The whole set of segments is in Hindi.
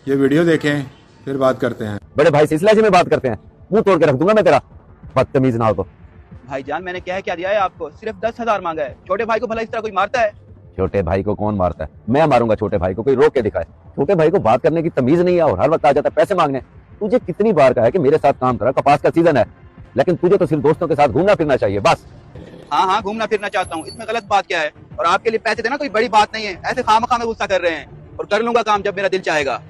ये वीडियो देखें फिर बात करते हैं। बड़े भाई से इस लहजे में बात करते हैं, मुंह तोड़ के रख दूंगा मैं तेरा, बदतमीज ना हो तो। भाईजान मैंने क्या दिया है आपको, सिर्फ 10,000 मांगा है। छोटे भाई को भला इस तरह कोई मारता है? छोटे भाई को कौन मारता है? मैं मारूंगा छोटे भाई को, कोई रोक के दिखाए। छोटे भाई को बात करने की तमीज नहीं है और हर वक्त आ जाता है पैसे मांगने। तुझे कितनी बार कहा है कि मेरे साथ काम करा, कपास का सीजन है, लेकिन तुझे तो सिर्फ दोस्तों के साथ घूमना फिरना चाहिए बस। हाँ घूमना फिरना चाहता हूँ, इसमें गलत बात क्या है? और आपके लिए पैसे देना कोई बड़ी बात नहीं है, ऐसे खामखा में गुस्सा कर रहे हैं। और कर लूंगा काम जब मेरा दिल चाहेगा।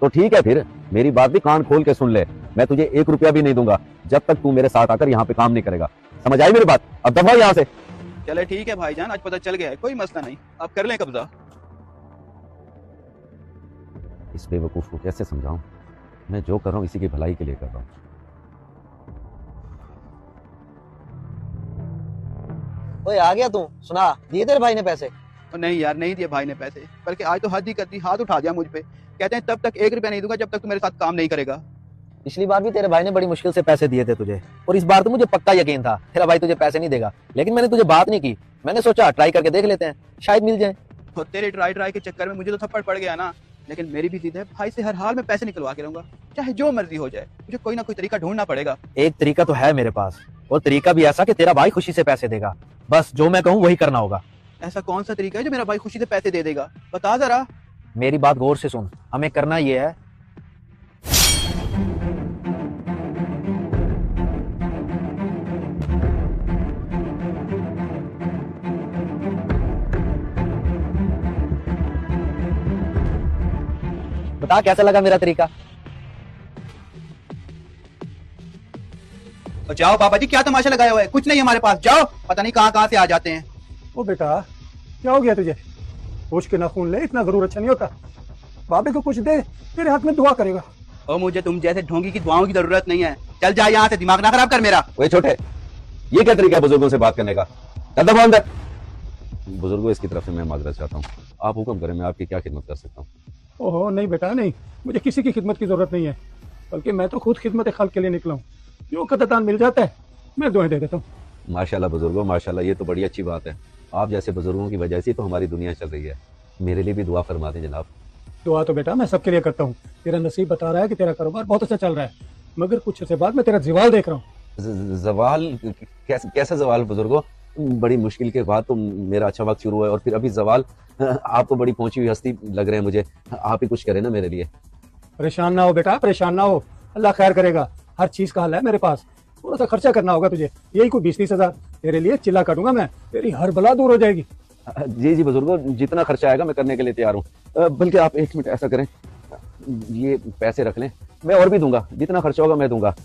तो ठीक है, फिर मेरी बात भी कान खोल के सुन ले। मैं तुझे 1 रुपया भी नहीं दूंगा जब तक तू मेरे साथ आकर यहाँ पे काम नहीं करेगा। समझ आई मेरी बात? अब दफा यहाँ से। चले ठीक है भाईजान, आज पता चल गया है, कोई मसला नहीं, आप कर लें कब्जा। इस बेवकूफ को कैसे समझाऊं? मैं जो कर रहा हूँ इसी की भलाई के लिए कर रहा हूँ। ओए आ गया तू? सुना, दिए तेरे भाई ने पैसे? नहीं यार, नहीं दिए भाई ने पैसे, बल्कि आज तो हद ही कर दी, हाथ उठा दिया मुझ पे। कहते हैं तब तक 1 रुपया नहीं दूंगा जब तक तू मेरे साथ काम नहीं करेगा। पिछली बार भी तेरे भाई ने बड़ी मुश्किल से पैसे दिए थे तुझे, और इस बार तो मुझे पक्का यकीन था तेरा भाई तुझे पैसे नहीं देगा, लेकिन मैंने तुझे बात नहीं की। मैंने सोचा ट्राई करके देख लेते हैं, शायद मिल जाए। तो तेरे ट्राई के चक्कर में मुझे तो थप्पड़ पड़ गया ना, लेकिन मेरी भी जिद है, भाई से हर हाल में पैसे निकलवा के रहूंगा, चाहे जो मर्जी हो जाए। मुझे कोई ना कोई तरीका ढूंढना पड़ेगा। एक तरीका तो है मेरे पास, और तरीका भी ऐसा कि तेरा भाई खुशी से पैसे देगा। बस जो मैं कहूँ वही करना होगा। ऐसा कौन सा तरीका है जो मेरा भाई खुशी से पैसे दे देगा? बता जरा। मेरी बात गौर से सुन, हमें करना यह है, बता कैसा लगा मेरा तरीका? तो जाओ बाबा जी, क्या तमाशा लगाया हुआ है? कुछ नहीं हमारे पास, जाओ, पता नहीं कहाँ से आ जाते हैं। ओ बेटा, क्या हो गया तुझे? पूछ के नाखून ले, इतना जरूर अच्छा नहीं होता। बाबे को कुछ दे, तेरे हाथ में दुआ करेगा। और मुझे तुम जैसे ढोंगी की दुआओं की जरूरत नहीं है। चल जा यहाँ से, दिमाग ना खराब कर मेरा। ओए छोटे, ये क्या तरीका है बुजुर्गों से बात करने का? चल दफा अंदर। बुजुर्गों, इसकी तरफ से मैं माजरत चाहता हूँ, आप हुक्म करें, मैं आपकी क्या खिदमत कर सकता हूँ? ओहो नहीं बेटा नहीं, मुझे किसी की खिदमत की जरूरत नहीं है, बल्कि मैं तो खुद खिदमत खाल के लिए निकला हूँ। जो कदरदान मिल जाता है मैं दुआएं दे देता हूँ। माशाल्लाह बुजुर्गो माशाल्लाह, ये तो बड़ी अच्छी बात है। आप जैसे बुजुर्गों की वजह से तो हमारी दुनिया चल रही है। मेरे लिए भी दुआ फरमा दें जनाब। दुआ तो बेटा मैं सबके लिए करता हूँ। तेरा नसीब बता रहा है कि तेरा कारोबार बहुत अच्छा चल रहा है, मगर कुछ अर्से बाद मैं तेरा जवाल देख रहा हूँ। जवाल? कैसा जवाल बुजुर्गो? बड़ी मुश्किल के बाद तो मेरा अच्छा वक्त शुरू है और फिर अभी जवाल? आप तो बड़ी पहुंची हुई हस्ती लग रहे हैं मुझे, आप ही कुछ करें ना मेरे लिए। परेशान ना हो बेटा, परेशान ना हो, अल्लाह खैर करेगा। हर चीज का हल है मेरे पास। थोड़ा सा खर्चा करना होगा तुझे, यही कोई 20-30 हजार तेरे लिए चिल्ला काटूंगा मैं, तेरी हर बला दूर हो जाएगी। जी बुजुर्गो, जितना खर्चा आएगा मैं करने के लिए तैयार हूँ। बल्कि आप 1 मिनट ऐसा करें, ये पैसे रख लें, मैं और भी दूंगा, जितना खर्चा होगा मैं दूंगा।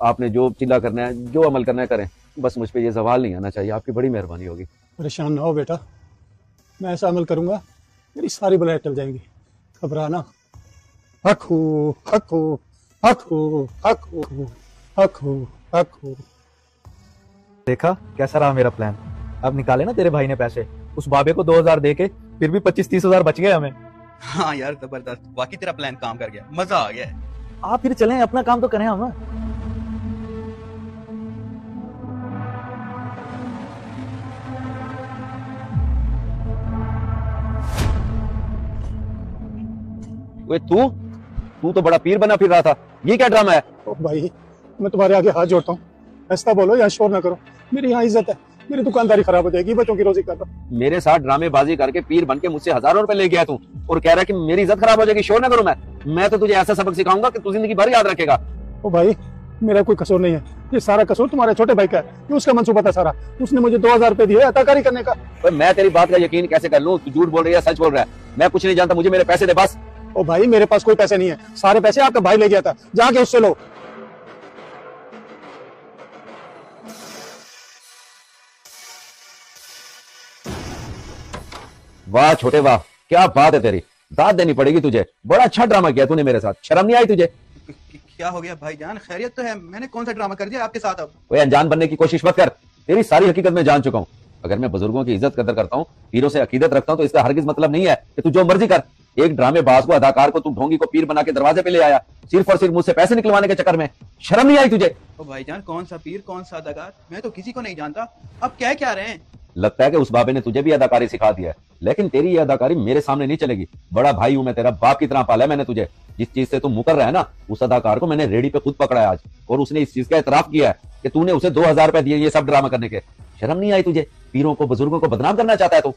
आपने जो चिल्ला करना है, जो अमल करना है करें, बस मुझ पे ये सवाल नहीं आना चाहिए। आपकी बड़ी मेहरबानी होगी। परेशान ना हो बेटा, मैं ऐसा अमल करूंगा मेरी सारी बलाएं टल जाएंगी, घबराना। हक हो, हक हो, हक हो, हक हो, हक हो, हक हो। देखा कैसा रहा मेरा प्लान? अब निकाले ना तेरे भाई ने पैसे, उस बाबे को 2000 दे के फिर भी 25-30 हजार बच गए हमें। हाँ यार जबरदस्त, बाकी तेरा प्लान काम कर गया, मजा आ गया। आप फिर चलें, अपना काम तो करें हम। वे तू तो बड़ा पीर बना फिर रहा था, ये क्या ड्रामा है? ओ भाई, मैं तुम्हारे आगे हाथ जोड़ता हूँ, ऐसा बोलो या शोर ना करो। मेरी यहाँ इज्जत है, मेरी दुकानदारी खराब हो जाएगी, बच्चों की रोजी कर रहा हूँ। मेरे साथ ड्रामेबाजी करके पीर बन के मुझसे हजारों रुपए ले गया तू, और कह रहा है कि मेरी इज्जत खराब हो जाएगी, शोर ना करूं मैं तो तुझे ऐसा सबक सिखाऊंगा कि तू जिंदगी भर याद रखेगा। ओ भाई, मेरा कोई कसूर नहीं है, ये सारा कसूर तुम्हारे छोटे भाई का है। ये उसका मंसूबा था सारा, उसने मुझे 2000 रुपए दिए अताकारी करने का। मैं तेरी बात का यकीन कैसे कर लूं? तू झूठ बोल रही है, सच बोल रहा है? मैं कुछ नहीं जानता, मुझे मेरे पैसे दे बस। ओ भाई, मेरे पास कोई पैसे नहीं है, सारे पैसे आपका भाई ले गया था, जाके उससे लो। वाह छोटे वाह, क्या बात है तेरी, दाद देनी पड़ेगी तुझे। बड़ा अच्छा ड्रामा किया तूने मेरे साथ, शर्म नहीं आई तुझे? क्या हो गया भाईजान, खैरियत तो है? मैंने कौन सा ड्रामा कर दिया आपके साथ? अब कोई अनजान बनने की कोशिश मत कर, तेरी सारी हकीकत मैं जान चुका हूँ। अगर मैं बुजुर्गों की इज्जत कदर करता हूँ, पीरों से अकीदत रखता हूँ, तो इसका हरगिज मतलब नहीं है कि तू जो मर्जी कर। एक ड्रामेबाज को, अदाकार को तू ढोंगी को पीर बना के दरवाजे पे ले आया, सिर्फ और सिर्फ मुझसे पैसे निकलवाने के चक्कर में। शर्म नहीं आई तुझे? ओ भाईजान, कौन सा पीर, कौन सा अदाकार? मैं तो किसी को नहीं जानता। अब क्या रहे हैं? लगता है कि उस बाबे ने तुझे भी अदाकारी सिखा दिया है, लेकिन तेरी ये अदाकारी मेरे सामने नहीं चलेगी। बड़ा भाई हूं मैं, तेरा बाप की तरह पाला है मैंने तुझे। जिस चीज से तू मुकर रहा है ना, उस अदाकार को मैंने रेडी पे खुद पकड़ा है आज, और उसने इस चीज का एतराफ किया है कि तूने उसे 2000 रुपए दिए ये सब ड्रामा करने के। शर्म नहीं आई तुझे? पीरों को बुजुर्गों को बदनाम करना चाहता है तू।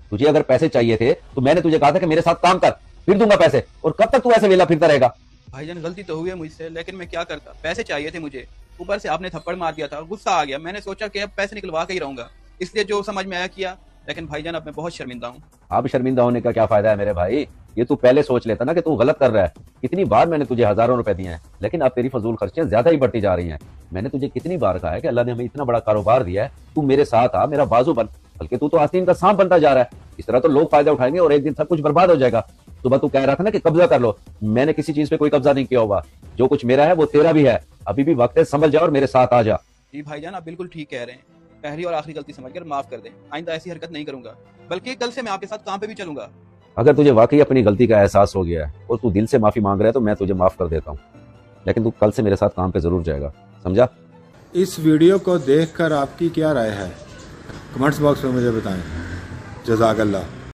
तुझे अगर पैसे चाहिए थे तो मैंने तुझे कहा था कि मेरे साथ काम कर, फिर दूंगा पैसे। और कब तक तू ऐसे वेला फिरता रहेगा? भाईजान गलती तो हुई है मुझसे, लेकिन मैं क्या करता, पैसे चाहिए थे मुझे, ऊपर से आपने थप्पड़ मार दिया था, गुस्सा आ गया। मैंने सोचा कि अब पैसे निकलवा के ही रहूंगा, इसलिए जो समझ में आया किया। लेकिन भाईजान अब मैं बहुत शर्मिंदा हूँ। अब शर्मिंदा होने का क्या फायदा है मेरे भाई? ये तू पहले सोच लेता ना कि तू गलत कर रहा है। कितनी बार मैंने तुझे हजारों रुपए दिए हैं, लेकिन अब तेरी फजूल खर्चियां ज्यादा ही बढ़ती जा रही हैं। मैंने तुझे कितनी बार कहा है कि अल्लाह ने हमें इतना बड़ा कारोबार दिया है, तू मेरे साथ आ, मेरा बाजू बन। बल्कि तू तो आस्तीन का सांप बनता जा रहा है। इस तरह तो लोग फायदा उठाएंगे और एक दिन सब कुछ बर्बाद हो जाएगा। सुबह तू कह रहा था ना कि कब्जा कर लो, मैंने किसी चीज पे कोई कब्जा नहीं किया हुआ। जो कुछ मेरा है वो तेरा भी है। अभी भी वक्त है, संभल जा और मेरे साथ आ जा। जी भाईजान आप बिल्कुल ठीक कह रहे हैं, पहली और आखिरी गलती समझकर माफ कर दें। आइंदा ऐसी हरकत नहीं करूंगा, बल्कि कल से मैं आपके साथ काम पे भी चलूंगा। अगर तुझे वाकई अपनी गलती का एहसास हो गया है और तू दिल से माफी मांग रहा है तो मैं तुझे माफ कर देता हूँ, लेकिन तू कल से मेरे साथ काम पे जरूर जाएगा, समझा? इस वीडियो को देखकर आपकी क्या राय है? कमेंट्स बॉक्स में मुझे बताएं। जज़ाकल्लाह।